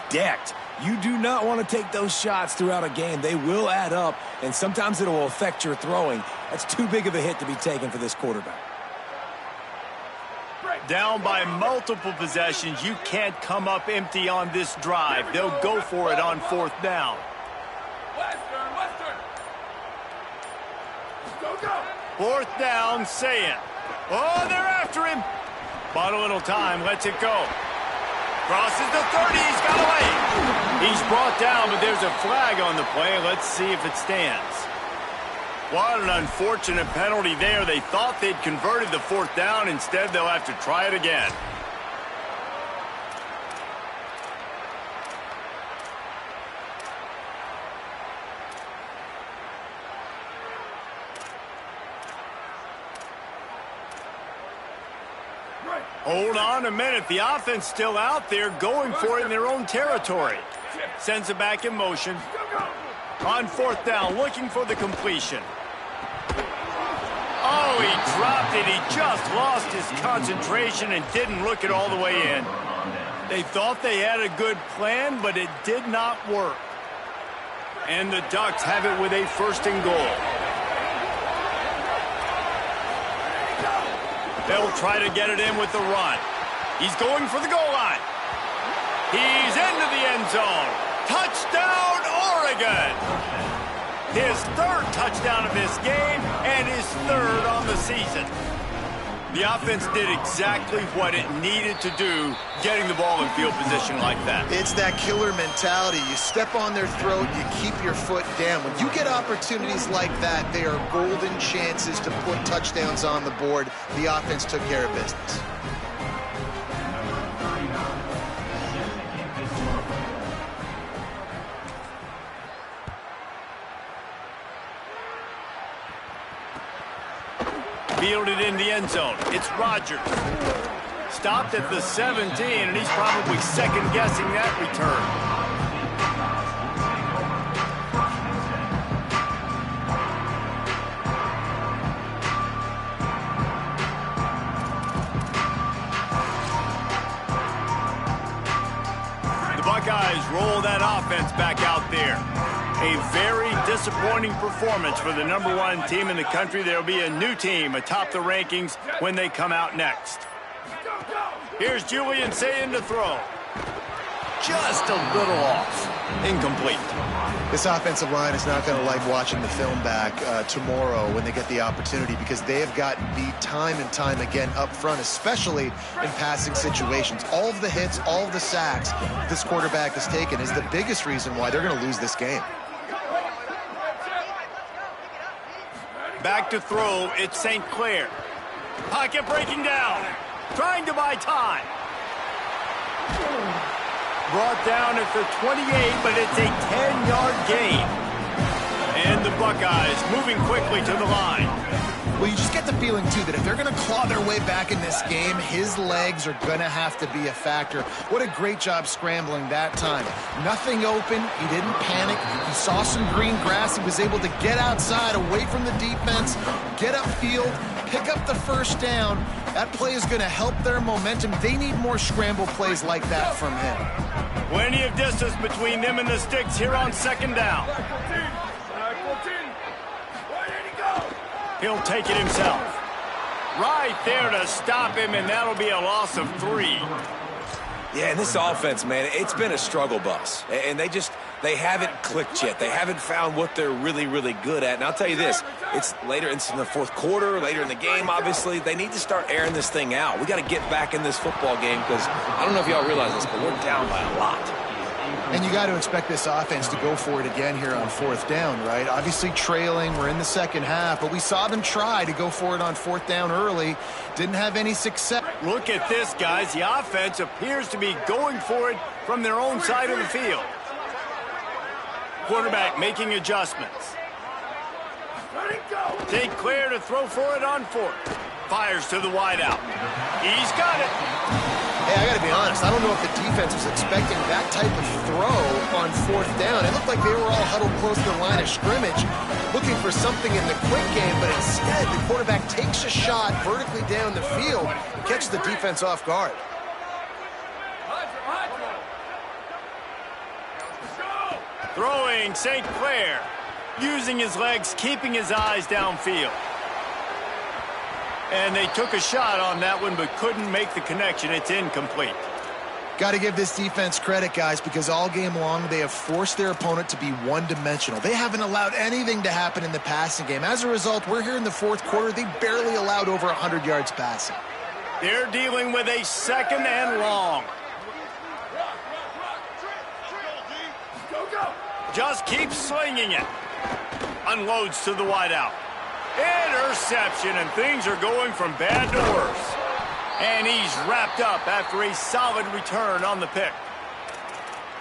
decked. You do not want to take those shots throughout a game. They will add up, and sometimes it will affect your throwing. That's too big of a hit to be taken for this quarterback. Down by multiple possessions, you can't come up empty on this drive. They'll go for it on fourth down. Western. Go. Fourth down, Sayin. Oh, they're after him. Bought a little time, lets it go. Crosses the 30, he's got away. He's brought down, but there's a flag on the play. Let's see if it stands. What an unfortunate penalty there. They thought they'd converted the fourth down. Instead, they'll have to try it again. Hold on a minute. The offense still out there going for it in their own territory. Sends it back in motion. On fourth down, looking for the completion. Oh, he dropped it. He just lost his concentration and didn't look it all the way in. They thought they had a good plan, but it did not work. And the Ducks have it with a first and goal. They'll try to get it in with the run. He's going for the goal line. He's into the end zone. Touchdown, Oregon! His third touchdown of this game and his third on the season. The offense did exactly what it needed to do, getting the ball in field position like that. It's that killer mentality. You step on their throat, you keep your foot down. When you get opportunities like that, they are golden chances to put touchdowns on the board. The offense took care of business. Fielded in the end zone. It's Rodgers. Stopped at the 17, and he's probably second-guessing that return. The Buckeyes roll that offense back out there. A very disappointing performance for the #1 team in the country. There'll be a new team atop the rankings when they come out next. Here's Julian Sayin to throw. Just a little off. Incomplete. This offensive line is not going to like watching the film back tomorrow when they get the opportunity, because they have gotten beat time and time again up front, especially in passing situations. All of the hits, all of the sacks this quarterback has taken is the biggest reason why they're going to lose this game. Back to throw, it's St. Clair. Pocket breaking down. Trying to buy time. Brought down at the 28, but it's a 10-yard gain. And the Buckeyes moving quickly to the line. Well, you just get the feeling, too, that if they're going to claw their way back in this game, his legs are going to have to be a factor. What a great job scrambling that time. Nothing open. He didn't panic. He saw some green grass. He was able to get outside, away from the defense, get upfield, pick up the first down. That play is going to help their momentum. They need more scramble plays like that from him. Plenty of distance between them and the sticks here on second down. He'll take it himself. Right there to stop him, and that'll be a loss of 3. Yeah, and this offense, man, it's been a struggle bus. And they haven't clicked yet. They haven't found what they're really, really good at. And I'll tell you this, it's later in the fourth quarter, later in the game, obviously. They need to start airing this thing out. We got to get back in this football game because I don't know if y'all realize this, but we're down by a lot. And you got to expect this offense to go for it again here on fourth down, right? Obviously trailing, we're in the second half, but we saw them try to go for it on fourth down early. Didn't have any success. Look at this, guys. The offense appears to be going for it from their own side of the field. Quarterback making adjustments. Take clear to throw for it on fourth. Fires to the wideout. He's got it. Hey, I got to be honest, I don't know if the defense was expecting that type of throw on fourth down. It looked like they were all huddled close to the line of scrimmage, looking for something in the quick game, but instead the quarterback takes a shot vertically down the field and catches the defense off guard. Throwing St. Clair, using his legs, keeping his eyes downfield. And they took a shot on that one, but couldn't make the connection. It's incomplete. Got to give this defense credit, guys, because all game long they have forced their opponent to be one-dimensional. They haven't allowed anything to happen in the passing game. As a result, we're here in the fourth quarter. They barely allowed over 100 yards passing. They're dealing with a second and long. Just keeps slinging it. Unloads to the wideout. Interception, and things are going from bad to worse. And he's wrapped up after a solid return on the pick.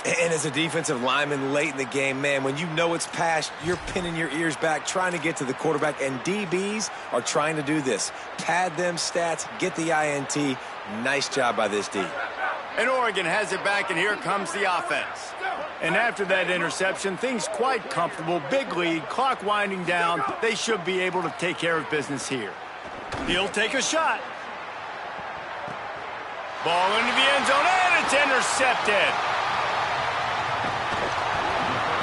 And as a defensive lineman late in the game, man, when you know it's past, you're pinning your ears back, trying to get to the quarterback, and DBs are trying to do this. Pad them stats, get the INT. Nice job by this D. And Oregon has it back, and here comes the offense. And after that interception, things quite comfortable. Big lead, clock winding down. They should be able to take care of business here. He'll take a shot. Ball into the end zone, and it's intercepted.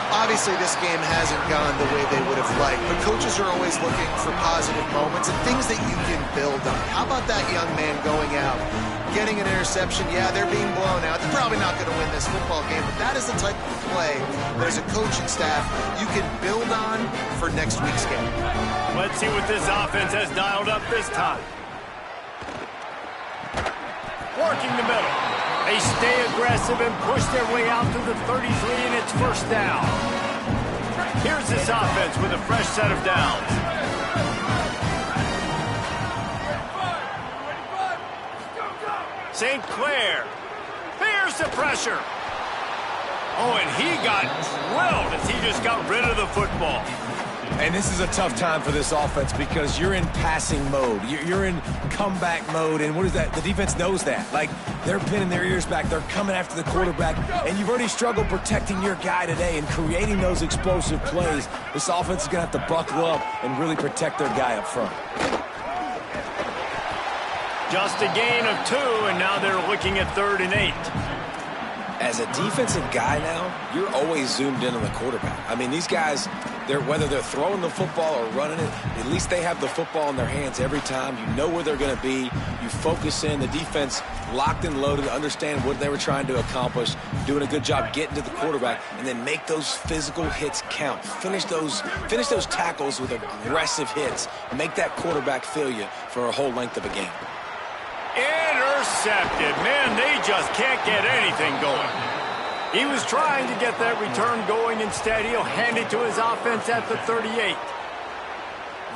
Obviously, this game hasn't gone the way they would have liked, but coaches are always looking for positive moments and things that you can build on. How about that young man going out, getting an interception? Yeah, they're being blown out. They're probably not going to win this football game, but that is the type of play that as a coaching staff you can build on for next week's game. Let's see what this offense has dialed up this time. Working the middle. They stay aggressive and push their way out to the 33, and it's first down. Here's this offense with a fresh set of downs. St. Clair. There's the pressure. Oh, and he got drilled as he just got rid of the football. And this is a tough time for this offense because you're in passing mode. You're in comeback mode, and what is that? The defense knows that. Like, they're pinning their ears back. They're coming after the quarterback, and you've already struggled protecting your guy today and creating those explosive plays. This offense is going to have to buckle up and really protect their guy up front. Just a gain of 2, and now they're looking at 3rd and 8. As a defensive guy now, you're always zoomed in on the quarterback. I mean, these guys, whether they're throwing the football or running it, at least they have the football in their hands every time. You know where they're going to be. You focus in. The defense locked and loaded to understand what they were trying to accomplish, doing a good job getting to the quarterback, and then make those physical hits count. Finish those tackles with aggressive hits. Make that quarterback feel you for a whole length of a game. Intercepted. Man, they just can't get anything going. He was trying to get that return going. Instead, he'll hand it to his offense at the 38.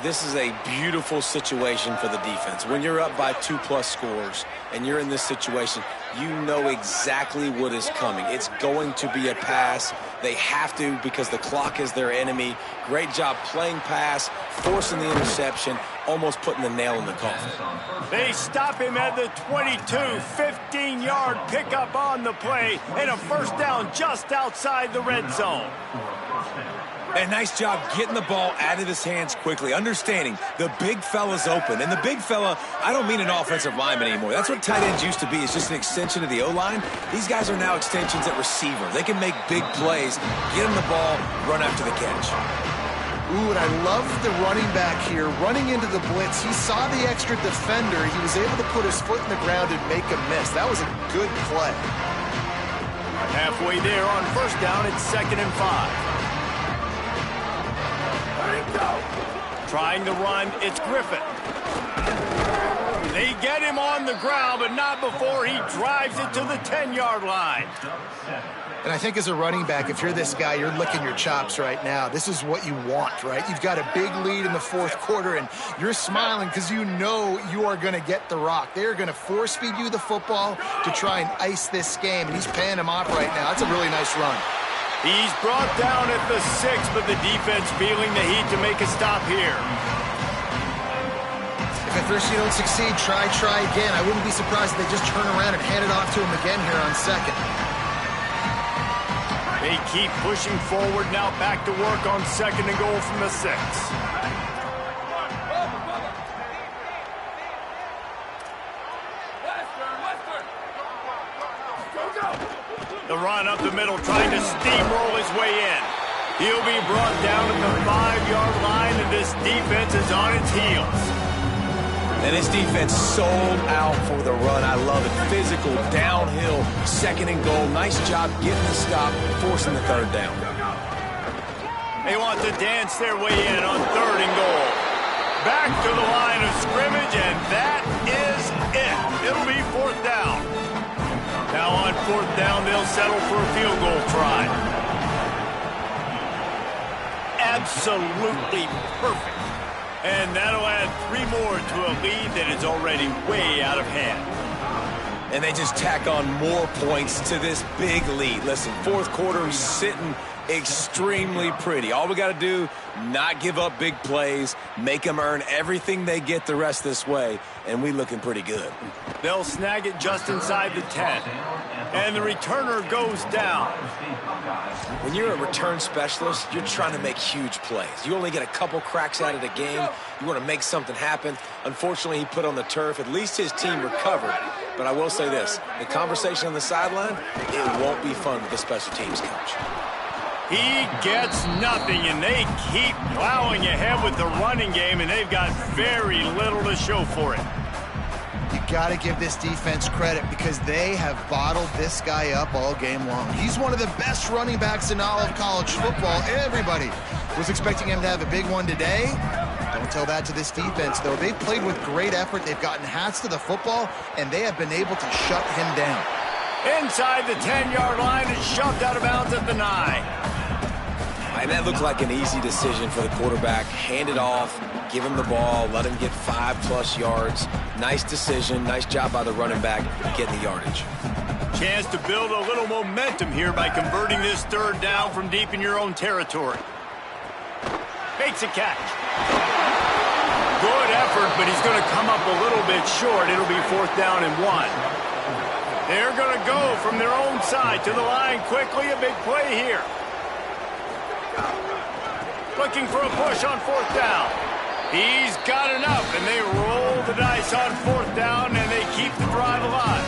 This is a beautiful situation for the defense. When you're up by 2+ scores and you're in this situation, you know exactly what is coming. It's going to be a pass. They have to because the clock is their enemy. Great job playing pass, forcing the interception, almost putting the nail in the coffin. They stop him at the 22, 15-yard pickup on the play, and a first down just outside the red zone. And nice job getting the ball out of his hands quickly, understanding the big fella's open. And the big fella, I don't mean an offensive lineman anymore. That's what tight ends used to be. It's just an extension of the O-line. These guys are now extensions at receiver. They can make big plays, get him the ball, run after the catch. Ooh, and I love the running back here. Running into the blitz, he saw the extra defender. He was able to put his foot in the ground and make a miss. That was a good play. Halfway there on first down, it's 2nd and 5. Trying to run, it's Griffin. They get him on the ground, but not before he drives it to the 10-yard line. And I think as a running back, if you're this guy, you're licking your chops right now. This is what you want, right? You've got a big lead in the fourth quarter, and you're smiling because you know you are going to get the rock. They're going to force feed you the football to try and ice this game, and he's paying him off right now. That's a really nice run. He's brought down at the 6, but the defense feeling the heat to make a stop here. If at first you don't succeed, try again. I wouldn't be surprised if they just turn around and hand it off to him again here on 2nd. They keep pushing forward now, back to work on 2nd and goal from the 6. The run up the middle, trying to steamroll his way in. He'll be brought down at the 5-yard line, and this defense is on its heels. And this defense sold out for the run. I love it. Physical, downhill, 2nd and goal. Nice job getting the stop, forcing the 3rd down. They want to dance their way in on 3rd and goal. Back to the line of scrimmage, and that is it. It'll be 4th down. Now on 4th down, they'll settle for a field goal try. Absolutely perfect. And that'll add 3 more to a lead that is already way out of hand. And they just tack on more points to this big lead. Listen, 4th quarter sitting extremely pretty. All we got to do, not give up big plays, make them earn everything they get the rest this way, and we looking pretty good. They'll snag it just inside the 10. And the returner goes down. When you're a return specialist, you're trying to make huge plays. You only get a couple cracks at it a game. You want to make something happen. Unfortunately, he put on the turf. At least his team recovered. But I will say this, the conversation on the sideline, it won't be fun with the special teams coach. He gets nothing, and they keep plowing ahead with the running game, and they've got very little to show for it. You got to give this defense credit because they have bottled this guy up all game long. He's one of the best running backs in all of college football. Everybody was expecting him to have a big one today. Don't tell that to this defense, though. They've played with great effort. They've gotten hats to the football, and they have been able to shut him down. Inside the 10-yard line and shoved out of bounds at the 9. And that looked like an easy decision for the quarterback. Hand it off, give him the ball, let him get 5+ yards. Nice decision, nice job by the running back getting the yardage. Chance to build a little momentum here by converting this 3rd down from deep in your own territory. Makes a catch. Good effort, but he's going to come up a little bit short. It'll be 4th down and 1. They're going to go from their own side to the line quickly. A big play here. Looking for a push on 4th down. He's got enough, and they roll the dice on 4th down, and they keep the drive alive.